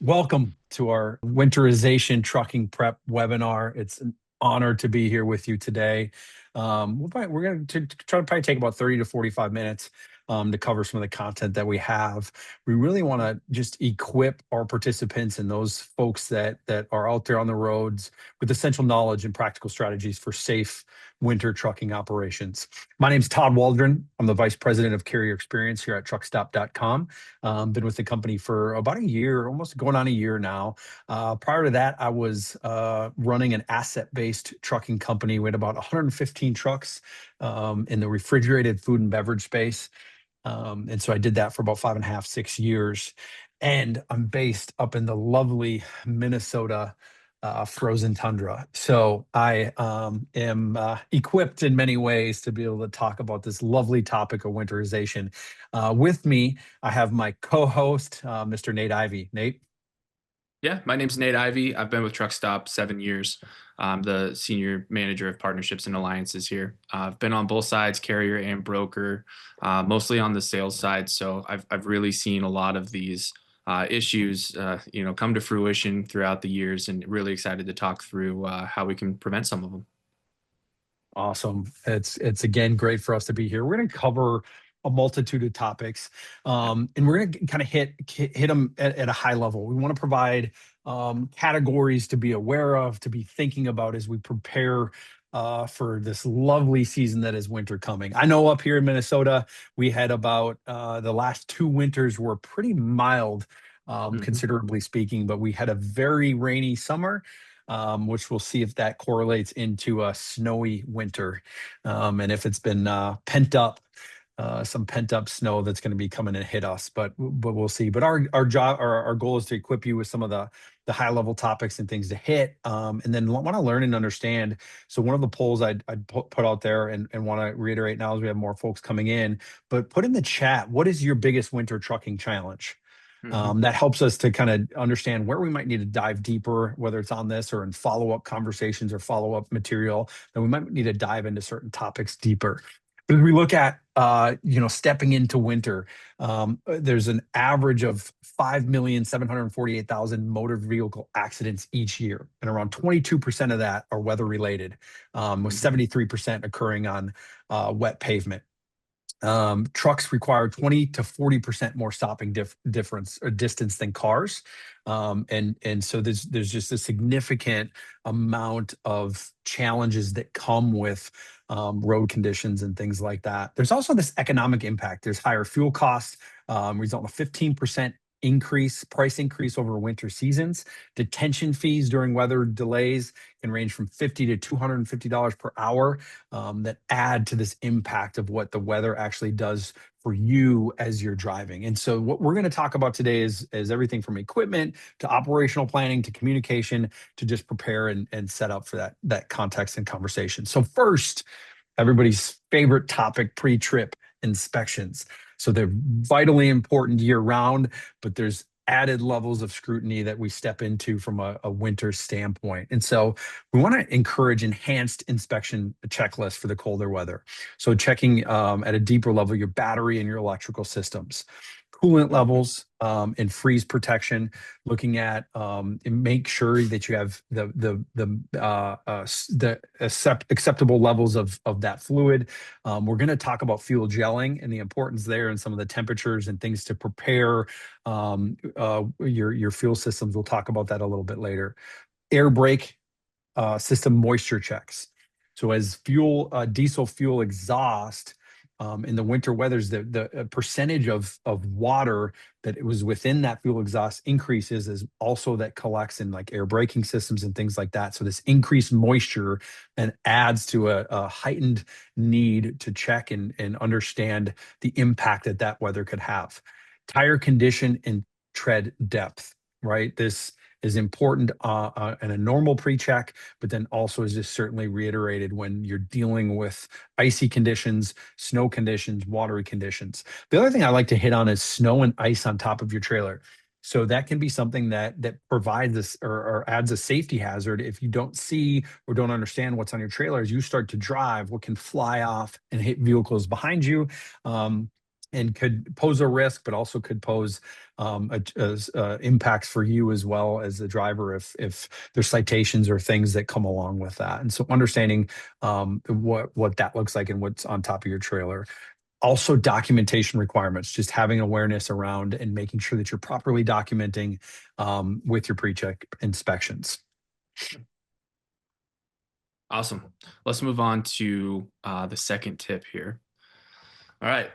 Welcome to our winterization trucking prep webinar. It's an honor to be here with you today. We're going to try to probably take about 30 to 45 minutes to cover some of the content that we have. We really want to just equip our participants and those folks that are out there on the roads with essential knowledge and practical strategies for safe winter trucking operations. My name is Todd Waldron. I'm the Vice President of Carrier Experience here at truckstop.com. Been with the company for about a year, almost going on a year now. Prior to that, I was running an asset-based trucking company. We had about 115 trucks in the refrigerated food and beverage space. And so I did that for about 5.5, 6 years. And I'm based up in the lovely Minnesota frozen tundra. So I am equipped in many ways to be able to talk about this lovely topic of winterization. With me, I have my co-host, Mr. Nate Ivy. Nate? Yeah, my name's Nate Ivy. I've been with Truckstop 7 years. I'm the senior manager of partnerships and alliances here. I've been on both sides, carrier and broker, mostly on the sales side. So I've really seen a lot of these issues, come to fruition throughout the years, and really excited to talk through how we can prevent some of them. Awesome. It's again great for us to be here. We're going to cover a multitude of topics, and we're going to kind of hit them at a high level. We want to provide categories to be aware of, to be thinking about as we prepare for this lovely season that is winter coming. I know up here in Minnesota, we had about the last 2 winters were pretty mild, considerably speaking, but we had a very rainy summer. Which we'll see if that correlates into a snowy winter, and if it's been some pent up snow that's going to be coming and hit us. But we'll see. But our goal is to equip you with some of the high level topics and things to hit, and then want to learn and understand. So one of the polls I'd put out there and want to reiterate now as we have more folks coming in, but put in the chat, what is your biggest winter trucking challenge? That helps us to kind of understand where we might need to dive deeper, whether it's on this or in follow-up conversations or follow-up material, that we might need to dive into certain topics deeper. But as we look at, stepping into winter, there's an average of 5,748,000 motor vehicle accidents each year, and around 22% of that are weather-related, with 73% occurring on wet pavement. Trucks require 20 to 40% more stopping difference or distance than cars. And so there's just a significant amount of challenges that come with road conditions and things like that. There's also this economic impact. There's higher fuel costs, result in a 15% price increase over winter seasons. Detention fees during weather delays can range from $50 to $250 per hour, that add to this impact of what the weather actually does for you as you're driving. And so what we're going to talk about today is everything from equipment to operational planning to communication to just prepare and set up for that context and conversation. So first, everybody's favorite topic, pre-trip inspections. So they're vitally important year round, but there's added levels of scrutiny that we step into from a winter standpoint. And so we want to encourage enhanced inspection checklists for the colder weather. So checking at a deeper level your battery and your electrical systems, coolant levels, and freeze protection, looking at and make sure that you have the acceptable levels of that fluid. We're going to talk about fuel gelling and the importance there and some of the temperatures and things to prepare your fuel systems. We'll talk about that a little bit later. Air brake system moisture checks. So as diesel fuel exhaust, in the winter weathers, the percentage of water that it was within that fuel exhaust increases, as also that collects in like air braking systems and things like that. So this increased moisture and adds to a heightened need to check and understand the impact that weather could have. Tire condition and tread depth, right? This is important in a normal pre-check, but then also is just certainly reiterated when you're dealing with icy conditions, snow conditions, watery conditions. The other thing I like to hit on is snow and ice on top of your trailer. So that can be something that provides this or adds a safety hazard. If you don't see or don't understand what's on your trailer, as you start to drive, what can fly off and hit vehicles behind you. and could pose a risk, but also could pose impacts for you as well as the driver if there's citations or things that come along with that. And so understanding what that looks like and what's on top of your trailer. Also, documentation requirements, just having awareness around and making sure that you're properly documenting with your pre-check inspections. Awesome. Let's move on to the second tip here. All right.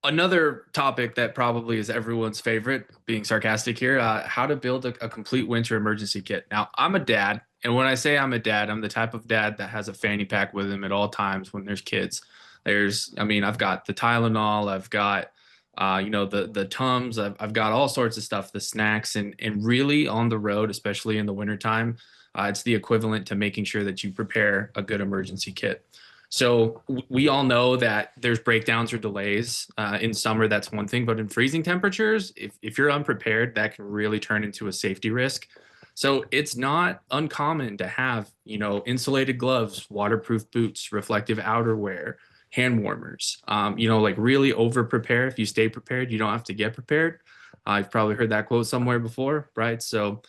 Another topic that probably is everyone's favorite, being sarcastic here, how to build a complete winter emergency kit. Now, I'm a dad, and when I say I'm a dad, I'm the type of dad that has a fanny pack with him at all times when there's kids. I've got the Tylenol, I've got, the Tums, I've got all sorts of stuff, the snacks, and really on the road, especially in the wintertime, it's the equivalent to making sure that you prepare a good emergency kit. So we all know that there's breakdowns or delays. In summer, that's one thing, but in freezing temperatures, if you're unprepared, that can really turn into a safety risk. So it's not uncommon to have, insulated gloves, waterproof boots, reflective outerwear, hand warmers. Like really over prepare. If you stay prepared, you don't have to get prepared. I've probably heard that quote somewhere before, right? So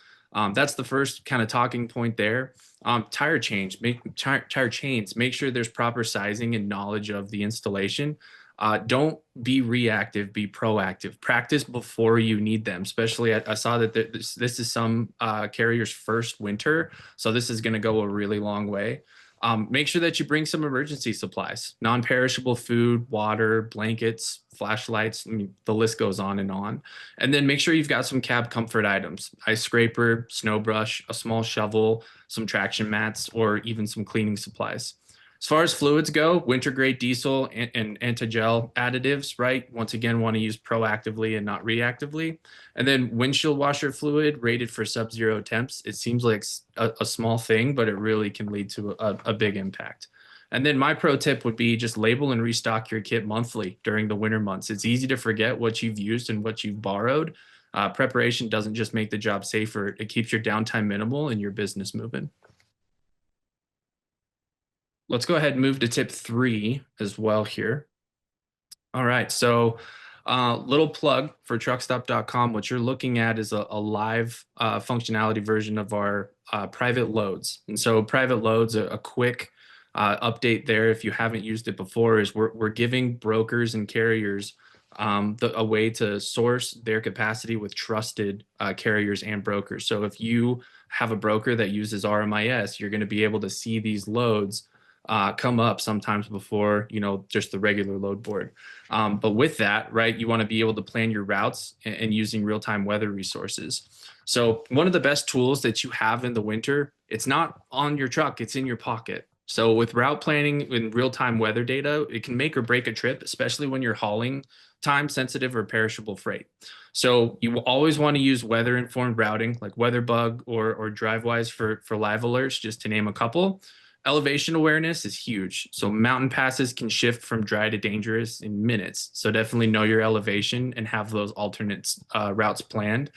that's the first kind of talking point there. Tire chains, make sure there's proper sizing and knowledge of the installation. Don't be reactive, be proactive. Practice before you need them. Especially, I saw that this is some carriers' first winter, so this is going to go a really long way. Make sure that you bring some emergency supplies, non-perishable food, water, blankets, flashlights. I mean, the list goes on and on. And then make sure you've got some cab comfort items, ice scraper, snow brush, a small shovel, some traction mats, or even some cleaning supplies. As far as fluids go, winter grade diesel and anti-gel additives, right? Once again, want to use proactively and not reactively. And then windshield washer fluid rated for sub-zero temps. It seems like a small thing, but it really can lead to a big impact. And then my pro tip would be just label and restock your kit monthly during the winter months. It's easy to forget what you've used and what you've borrowed. Preparation doesn't just make the job safer, it keeps your downtime minimal and your business moving. Let's go ahead and move to tip 3 as well here. All right, so little plug for truckstop.com. What you're looking at is a live functionality version of our private loads. And so private loads, a quick update there if you haven't used it before, is we're giving brokers and carriers a way to source their capacity with trusted carriers and brokers. So if you have a broker that uses RMIS, you're going to be able to see these loads come up sometimes before, just the regular load board. But with that, right, you want to be able to plan your routes and using real-time weather resources. So one of the best tools that you have in the winter, it's not on your truck, it's in your pocket. So with route planning and real-time weather data, it can make or break a trip, especially when you're hauling time-sensitive or perishable freight. So you will always want to use weather-informed routing like WeatherBug or DriveWise for live alerts, just to name a couple. Elevation awareness is huge. So mountain passes can shift from dry to dangerous in minutes. So definitely know your elevation and have those alternate routes planned.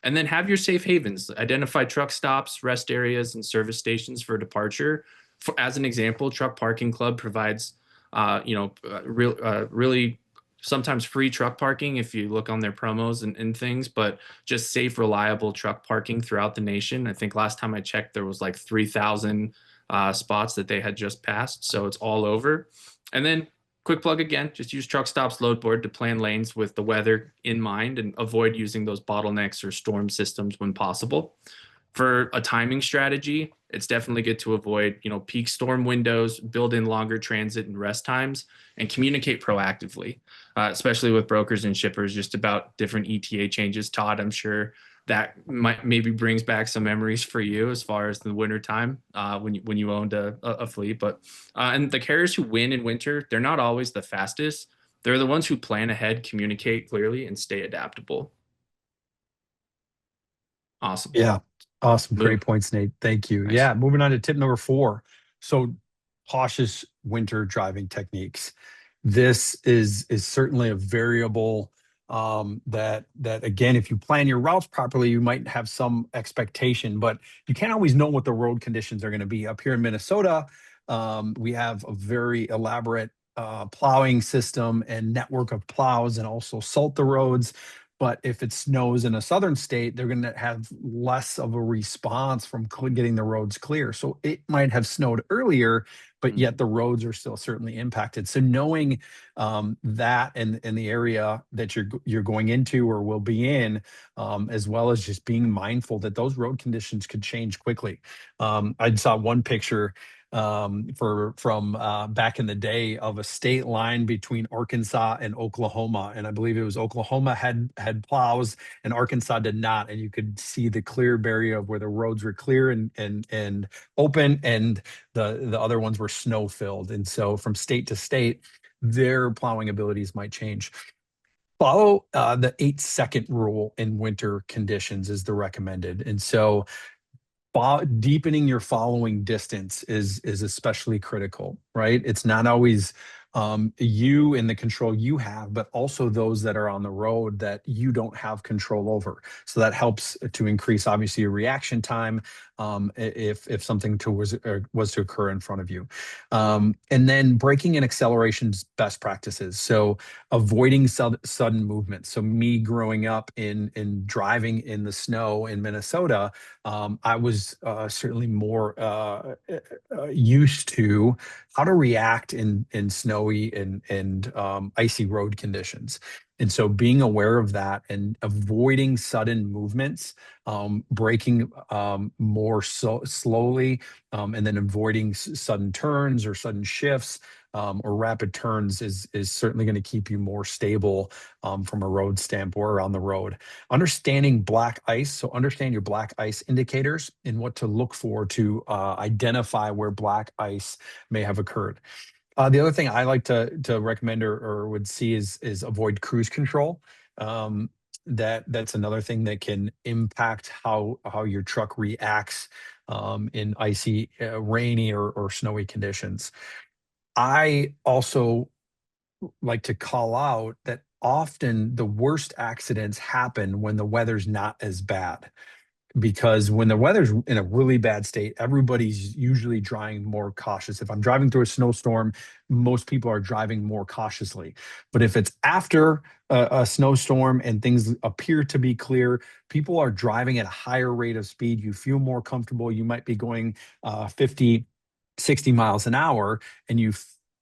And then have your safe havens. Identify truck stops, rest areas, and service stations for departure. As an example, Truck Parking Club provides, really sometimes free truck parking if you look on their promos and things, but just safe, reliable truck parking throughout the nation. I think last time I checked, there was like 3,000 spots that they had just passed. So it's all over. And then quick plug again, just use TruckStop's load board to plan lanes with the weather in mind and avoid using those bottlenecks or storm systems when possible. For a timing strategy, it's definitely good to avoid, peak storm windows, build in longer transit and rest times, and communicate proactively, especially with brokers and shippers, just about different ETA changes. Todd, I'm sure that maybe brings back some memories for you as far as the winter time when you owned a fleet. But and the carriers who win in winter, they're not always the fastest. They're the ones who plan ahead, communicate clearly, and stay adaptable. Awesome. Yeah. Awesome. Great points, Nate. Thank you. Nice. Yeah. Moving on to tip number 4. So cautious winter driving techniques. This is certainly a variable that again, if you plan your routes properly, you might have some expectation, but you can't always know what the road conditions are going to be. Up here in Minnesota, we have a very elaborate plowing system and network of plows and also salt the roads. But if it snows in a southern state, they're going to have less of a response from getting the roads clear. So it might have snowed earlier, but yet the roads are still certainly impacted. So knowing that and the area that you're going into or will be in, as well as just being mindful that those road conditions could change quickly. I saw one picture from back in the day of a state line between Arkansas and Oklahoma, and I believe it was Oklahoma had plows and Arkansas did not, and you could see the clear barrier of where the roads were clear and open, and the other ones were snow filled. And so from state to state, their plowing abilities might change. Follow the 8-second rule in winter conditions is the recommended, and so deepening your following distance is especially critical, right? It's not always you and the control you have, but also those that are on the road that you don't have control over. So that helps to increase obviously your reaction time if something was to occur in front of you. And then braking and acceleration's best practices. So avoiding sudden movement. So me growing up in driving in the snow in Minnesota, I was certainly more used to how to react in snowy and icy road conditions. And so being aware of that and avoiding sudden movements, braking more slowly, and then avoiding sudden turns or sudden shifts, or rapid turns is certainly going to keep you more stable from a road standpoint or on the road. Understanding black ice. So understand your black ice indicators and what to look for to identify where black ice may have occurred. The other thing I like to recommend or would see is avoid cruise control. That's another thing that can impact how your truck reacts in icy, rainy or snowy conditions. I also like to call out that often the worst accidents happen when the weather's not as bad, because when the weather's in a really bad state, everybody's usually driving more cautious. If I'm driving through a snowstorm, most people are driving more cautiously. But if it's after a snowstorm and things appear to be clear, people are driving at a higher rate of speed. You feel more comfortable. You might be going 50, 60 miles an hour, and you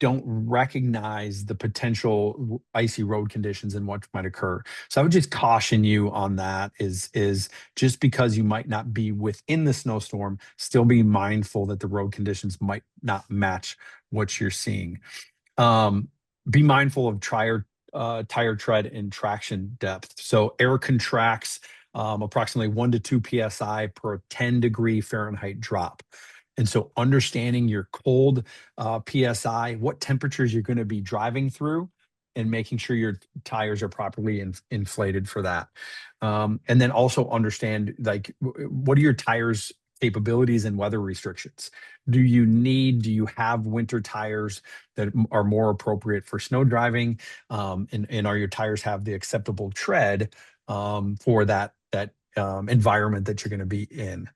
don't recognize the potential icy road conditions and what might occur. So I would just caution you on that is just because you might not be within the snowstorm, still be mindful that the road conditions might not match what you're seeing. Be mindful of tire tread and traction depth. So air contracts approximately 1 to 2 psi per 10-degree Fahrenheit drop. And so understanding your cold PSI, what temperatures you're going to be driving through, and making sure your tires are properly inflated for that. And then also understand, like, what are your tires capabilities and weather restrictions? Do you have winter tires that are more appropriate for snow driving? And are your tires have the acceptable tread for that environment that you're going to be in?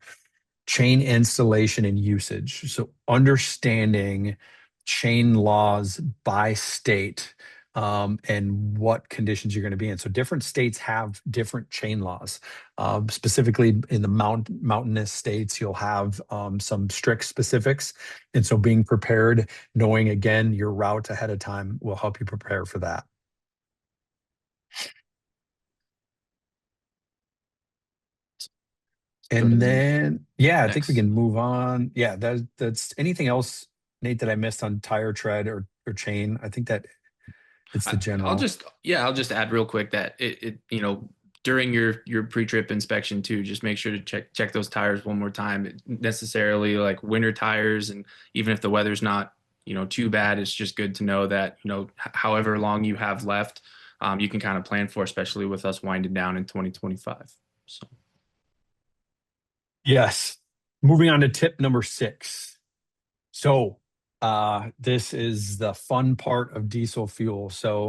Chain installation and usage. So understanding chain laws by state, and what conditions you're going to be in. So different states have different chain laws. Specifically in the mountainous states, you'll have some strict specifics. And so being prepared, knowing again your route ahead of time will help you prepare for that. Go to And the then, yeah, I think we next. can move on. Yeah, that's anything else, Nate, that I missed on tire tread or chain? I think that it's the general. I'll just add real quick that during your pre-trip inspection too, just make sure to check those tires one more time. Necessarily like winter tires, and even if the weather's not too bad, it's just good to know that however long you have left, you can kind of plan for, especially with us winding down in 2025. So. Yes. Moving on to tip number 6. So this is the fun part of diesel fuel. So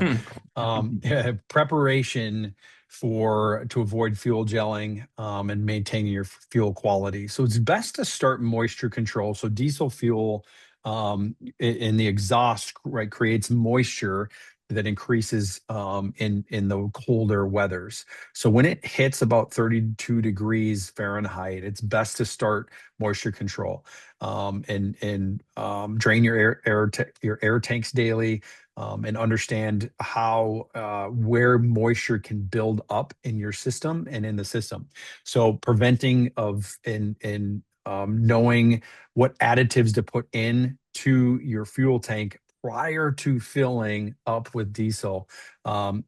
preparation to avoid fuel gelling and maintaining your fuel quality. So it's best to start moisture control. So diesel fuel in the exhaust, right, creates moisture that increases in the colder weathers. So when it hits about 32 degrees Fahrenheit, it's best to start moisture control, and drain your your air tanks daily, and understand how where moisture can build up in your system and in the system. So preventing of and knowing what additives to put in to your fuel tank prior to filling up with diesel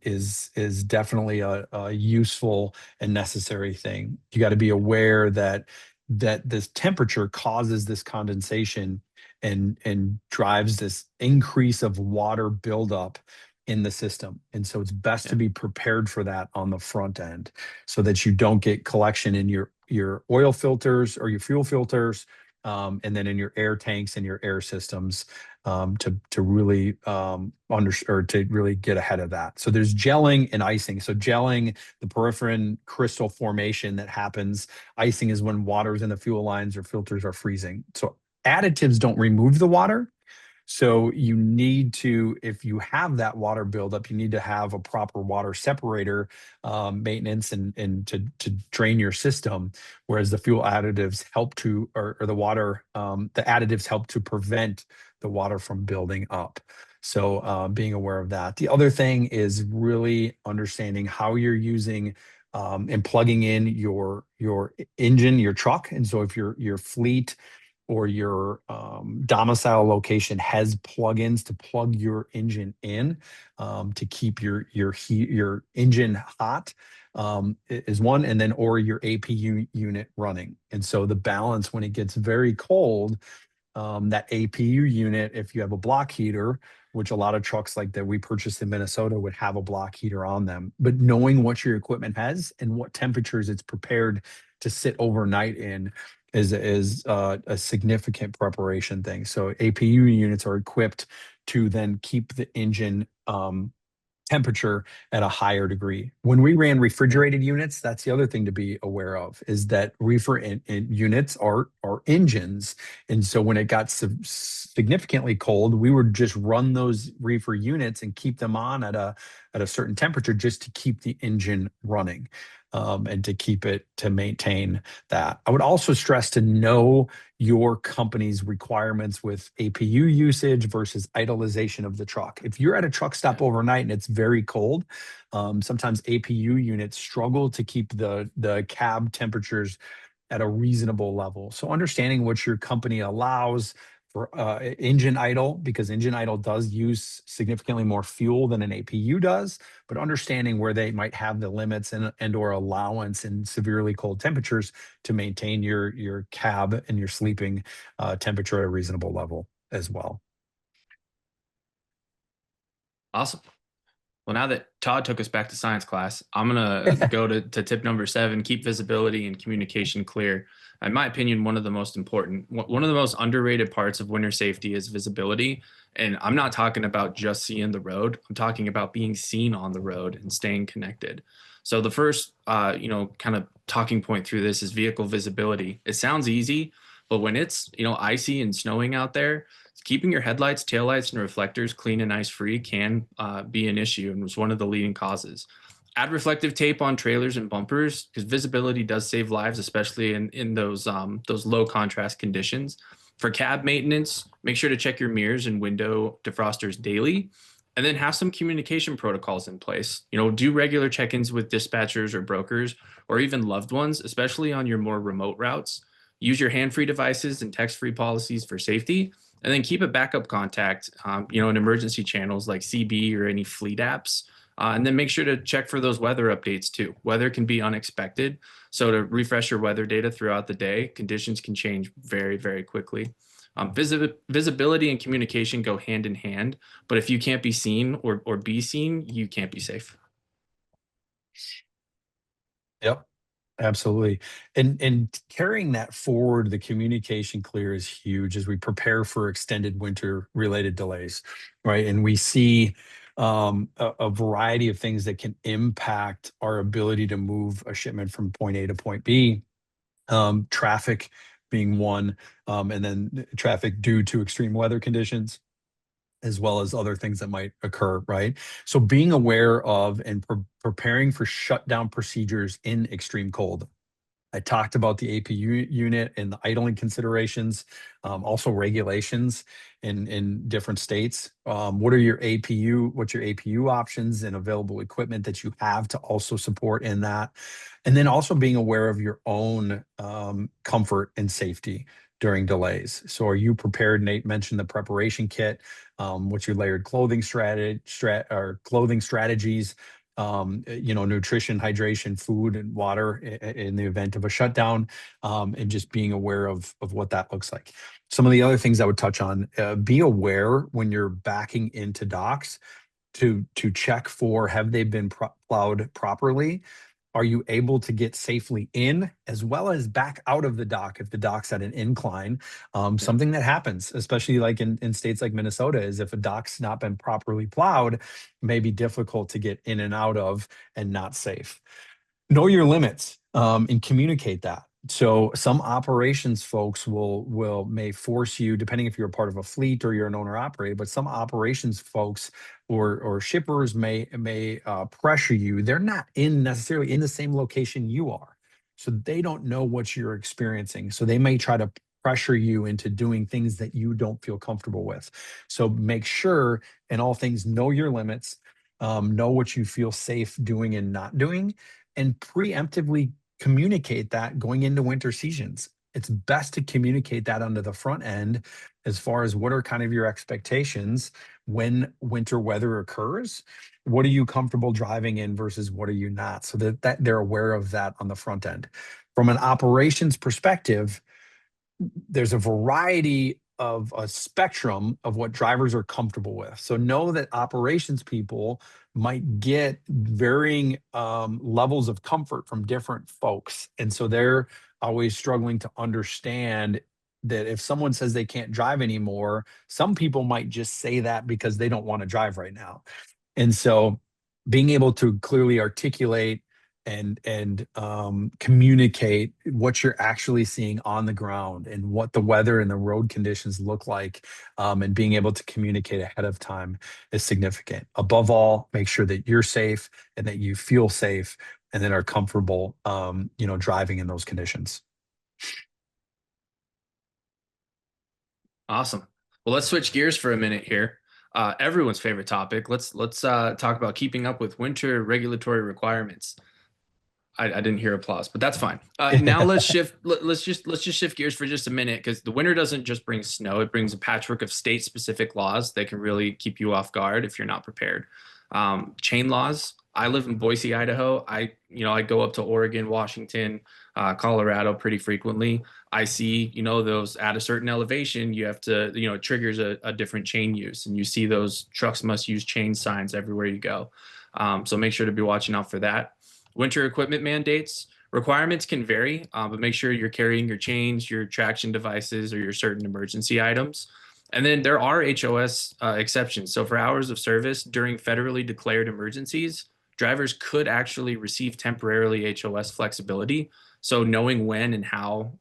is definitely a useful and necessary thing. You got to be aware that this temperature causes this condensation and drives this increase of water buildup in the system. And so it's best to Yeah. be prepared for that on the front end so that you don't get collection in your oil filters or your fuel filters, and then in your air tanks and your air systems, to really or to really get ahead of that. So there's gelling and icing. So gelling, the porphyrin crystal formation that happens. Icing is when water's in the fuel lines or filters are freezing. So additives don't remove the water. So you need to, if you have that water buildup, you need to have a proper water separator maintenance and to drain your system. Whereas the fuel additives help to, or the water, the additives help to prevent the water from building up. So being aware of that. The other thing is really understanding how you're using and plugging in your engine, your truck. And so if your fleet or your domicile location has plugins to plug your engine in to keep your engine hot, is one, and then or your APU unit running. And so the balance when it gets very cold, that APU unit, if you have a block heater, which a lot of trucks like that we purchased in Minnesota would have a block heater on them, but knowing what your equipment has and what temperatures it's prepared to sit overnight in is a significant preparation thing. So APU units are equipped to then keep the engine temperature at a higher degree. When we ran refrigerated units, that's the other thing to be aware of, is that reefer in units are engines. And so when it got significantly cold, we would just run those reefer units and keep them on at a certain temperature just to keep the engine running. And to keep it to maintain that. I would also stress to know your company's requirements with APU usage versus idleization of the truck. If you're at a truck stop Yeah. overnight and it's very cold, sometimes APU units struggle to keep the cab temperatures at a reasonable level. So understanding what your company allows for engine idle, because engine idle does use significantly more fuel than an APU does, but understanding where they might have the limits and or allowance in severely cold temperatures to maintain your cab and your sleeping temperature at a reasonable level as well. Awesome. Well, now that Todd took us back to science class, I'm gonna go to tip number 7: keep visibility and communication clear. In my opinion, one of the most important, one of the most underrated parts of winter safety is visibility. And I'm not talking about just seeing the road. I'm talking about being seen on the road and staying connected. So the first, kind of talking point through this is vehicle visibility. It sounds easy, but when it's, icy and snowing out there, keeping your headlights, taillights, and reflectors clean and ice free can be an issue and was one of the leading causes. Add reflective tape on trailers and bumpers because visibility does save lives, especially in those low contrast conditions. For cab maintenance, make sure to check your mirrors and window defrosters daily, and then have some communication protocols in place. Do regular check-ins with dispatchers or brokers or even loved ones, especially on your more remote routes. Use your hand-free devices and text-free policies for safety, and then keep a backup contact, in emergency channels like CB or any fleet apps. And then make sure to check for those weather updates too. Weather can be unexpected. So to refresh your weather data throughout the day, conditions can change very, very quickly. Visibility and communication go hand in hand, but if you can't be seen or be seen, you can't be safe. Yep. Absolutely. And carrying that forward, the communication clear is huge as we prepare for extended winter related delays, right? And we see a variety of things that can impact our ability to move a shipment from point A to point B. Traffic being one, and then traffic due to extreme weather conditions, as well as other things that might occur, right? So being aware of and preparing for shutdown procedures in extreme cold. I talked about the APU unit and the idling considerations, also regulations in different states. What are your APU? What's your APU options and available equipment that you have to also support in that? And then also being aware of your own comfort and safety during delays. So are you prepared? Nate mentioned the preparation kit. What's your layered clothing clothing strategies? Nutrition, hydration, food, and water in the event of a shutdown, and just being aware of what that looks like. Some of the other things I would touch on: be aware when you're backing into docks to check for, have they been plowed properly? Are you able to get safely in as well as back out of the dock if the dock's at an incline? Yeah. Something that happens, especially like in states like Minnesota, is if a dock's not been properly plowed, may be difficult to get in and out of and not safe. Know your limits, and communicate that. So some operations folks may force you, depending if you're a part of a fleet or you're an owner operator, but some operations folks or shippers may pressure you. They're not necessarily in the same location you are, so they don't know what you're experiencing. So they may try to pressure you into doing things that you don't feel comfortable with. So make sure, in all things, know your limits, know what you feel safe doing and not doing, and preemptively communicate that going into winter seasons. It's best to communicate that under the front end as far as what are kind of your expectations when winter weather occurs. What are you comfortable driving in versus what are you not? So that they're aware of that on the front end. From an operations perspective, there's a variety of a spectrum of what drivers are comfortable with. So know that operations people might get varying levels of comfort from different folks. And so they're always struggling to understand that if someone says they can't drive anymore, some people might just say that because they don't want to drive right now. And so being able to clearly articulate and communicate what you're actually seeing on the ground and what the weather and the road conditions look like, and being able to communicate ahead of time is significant. Above all, make sure that you're safe and that you feel safe and then are comfortable, driving in those conditions. Awesome. Well, let's switch gears for a minute here. Everyone's favorite topic. Let's talk about keeping up with winter regulatory requirements. I didn't hear applause, but that's fine. Now let's shift. Let's just shift gears for just a minute, because the winter doesn't just bring snow; it brings a patchwork of state-specific laws that can really keep you off guard if you're not prepared. Chain laws. I live in Boise, Idaho. I go up to Oregon, Washington, Colorado pretty frequently. I see, those at a certain elevation, you have to, it triggers a different chain use, and you see those trucks must use chain signs everywhere you go. So make sure to be watching out for that. Winter equipment mandates. Requirements can vary, but make sure you're carrying your chains, your traction devices, or your certain emergency items. And then there are HOS exceptions. So for hours of service during federally declared emergencies, drivers could actually receive temporarily HOS flexibility. So knowing when and how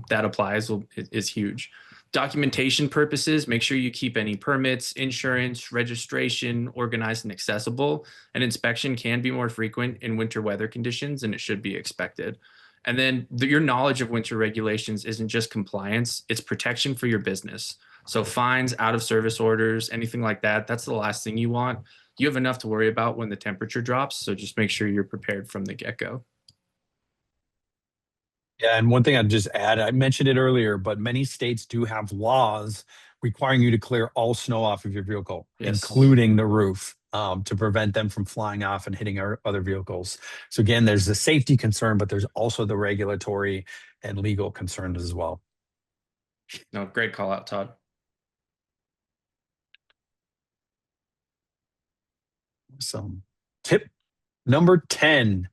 that applies is huge. Documentation purposes, make sure you keep any permits, insurance, registration organized and accessible. An inspection can be more frequent in winter weather conditions, and it should be expected. And then your knowledge of winter regulations isn't just compliance, it's protection for your business. So fines, out of service orders, anything like that, that's the last thing you want. You have enough to worry about when the temperature drops, so just make sure you're prepared from the get-go. Yeah, and one thing I'd just add, I mentioned it earlier, but many states do have laws requiring you to clear all snow off of your vehicle, Yes. including the roof, to prevent them from flying off and hitting our other vehicles. So again, there's the safety concern, but there's also the regulatory and legal concerns as well. No, great call out, Todd. So tip number 10,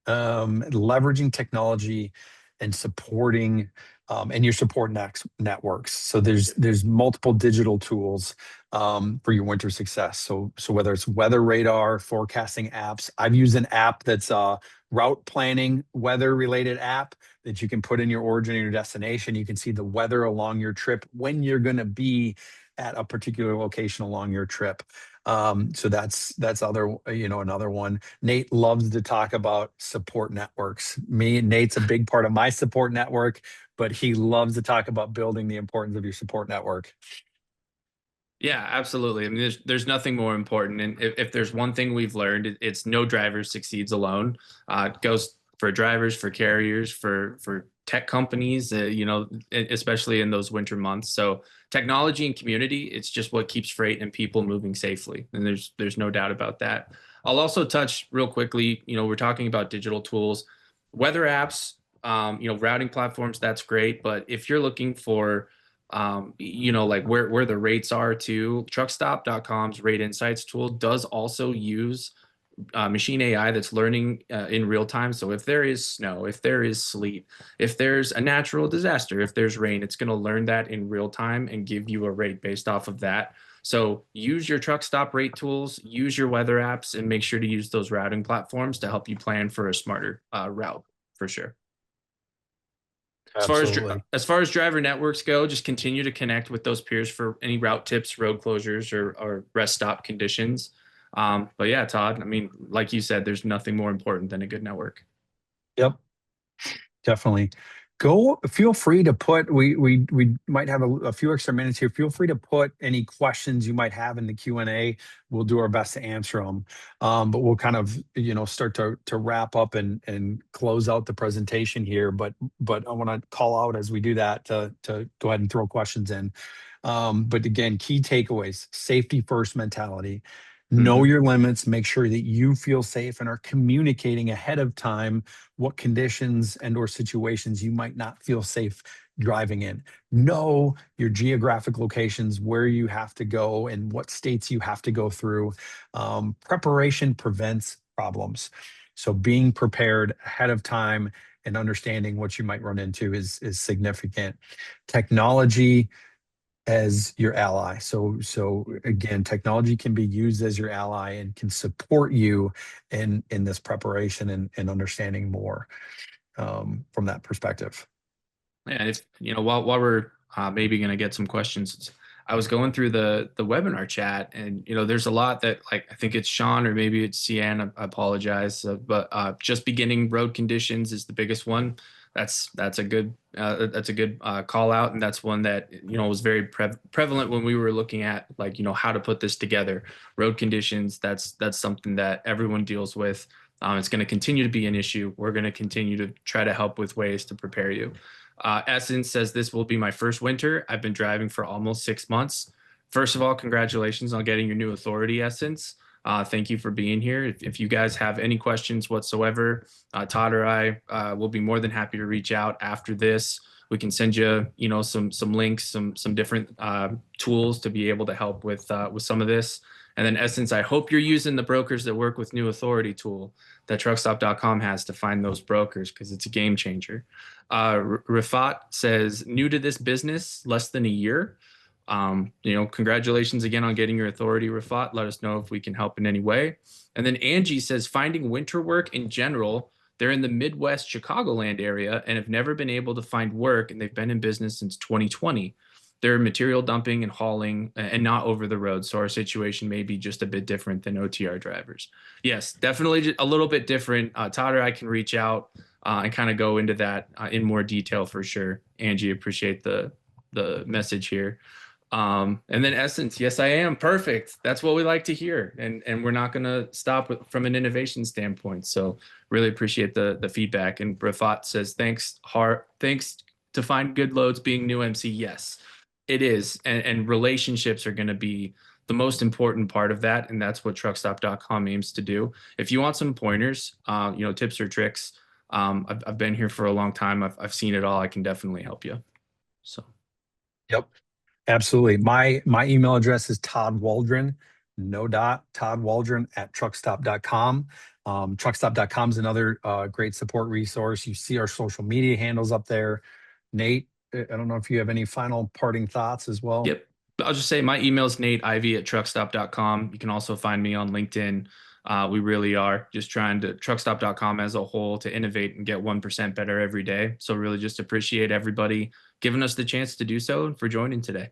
leveraging technology and supporting and your support networks. So there's multiple digital tools for your winter success. So whether it's weather radar, forecasting apps, I've used an app that's a route planning weather related app that you can put in your origin and your destination. You can see the weather along your trip when you're going to be at a particular location along your trip. So that's other, another one. Nate loves to talk about support networks. Nate's a big part of my support network, but he loves to talk about building the importance of your support network. Yeah, absolutely. I mean, there's nothing more important. And if there's one thing we've learned, it's no driver succeeds alone. It goes for drivers, for carriers, for tech companies, especially in those winter months. So technology and community, it's just what keeps freight and people moving safely. And there's no doubt about that. I'll also touch real quickly, we're talking about digital tools, weather apps, routing platforms, that's great. But if you're looking for like where the rates are too. Truckstop.com's rate insights tool does also use machine AI that's learning in real time. So if there is snow, if there is sleet, if there's a natural disaster, if there's rain, it's going to learn that in real time and give you a rate based off of that. So use your truck stop rate tools, use your weather apps, and make sure to use those routing platforms to help you plan for a smarter route for sure. Absolutely. As far as driver networks go, just continue to connect with those peers for any route tips, road closures, or rest stop conditions. But yeah, Todd, I mean, like you said, there's nothing more important than a good network. Yep. Definitely. Feel free to put, we might have a few extra minutes here. Feel free to put any questions you might have in the Q&A. We'll do our best to answer them. But we'll kind of, start to wrap up and close out the presentation here. But I want to call out as we do that to go ahead and throw questions in. But again, key takeaways: safety first mentality. Know your limits, make sure that you feel safe and are communicating ahead of time what conditions and or situations you might not feel safe driving in. Know your geographic locations, where you have to go and what states you have to go through. Preparation prevents problems. So being prepared ahead of time and understanding what you might run into is significant. Technology as your ally. So again, technology can be used as your ally and can support you in this preparation and understanding more from that perspective. Yeah, if while we're maybe going to get some questions, I was going through the webinar chat, and there's a lot that, like, I think it's Sean or maybe it's Cian. I apologize, but just beginning road conditions is the biggest one. That's a good call out, and that's one that was very prevalent when we were looking at, like, how to put this together. Road conditions, that's something that everyone deals with. It's going to continue to be an issue. We're going to continue to try to help with ways to prepare you. Essence says, this will be my first winter. I've been driving for almost 6 months. First of all, congratulations on getting your new authority, Essence. Thank you for being here. If you guys have any questions whatsoever, Todd or I will be more than happy to reach out after this. We can send you, some links, some different tools to be able to help with some of this. And then Essence, I hope you're using the brokers that work with New Authority tool that truckstop.com has to find those brokers, because it's a game changer. Rafat says, new to this business, less than a year. Congratulations again on getting your authority, Rafat. Let us know if we can help in any way. And then Angie says, finding winter work in general, they're in the Midwest Chicagoland area and have never been able to find work, and they've been in business since 2020. They're material dumping and hauling and not over the road. So our situation may be just a bit different than OTR drivers. Yes, definitely a little bit different. Todd or I can reach out and kind of go into that in more detail for sure. Angie, appreciate the message here. And then Essence, yes, I am. Perfect. That's what we like to hear. And we're not going to stop from an innovation standpoint. So really appreciate the feedback. And Rafat says, thanks to find good loads being new MC. Yes, it is. And relationships are going to be the most important part of that. And that's what truckstop.com aims to do. If you want some pointers, tips or tricks, I've been here for a long time. I've seen it all. I can definitely help you. So. Yep. Absolutely. My email address is Todd Waldron, no dot, Todd Waldron at truckstop.com. Truckstop.com is another great support resource. You see our social media handles up there. Nate, I don't know if you have any final parting thoughts as well. Yep. I'll just say my email is nateivy@truckstop.com. You can also find me on LinkedIn. We really are just trying to truckstop.com as a whole to innovate and get 1% better every day. So really just appreciate everybody giving us the chance to do so and for joining today.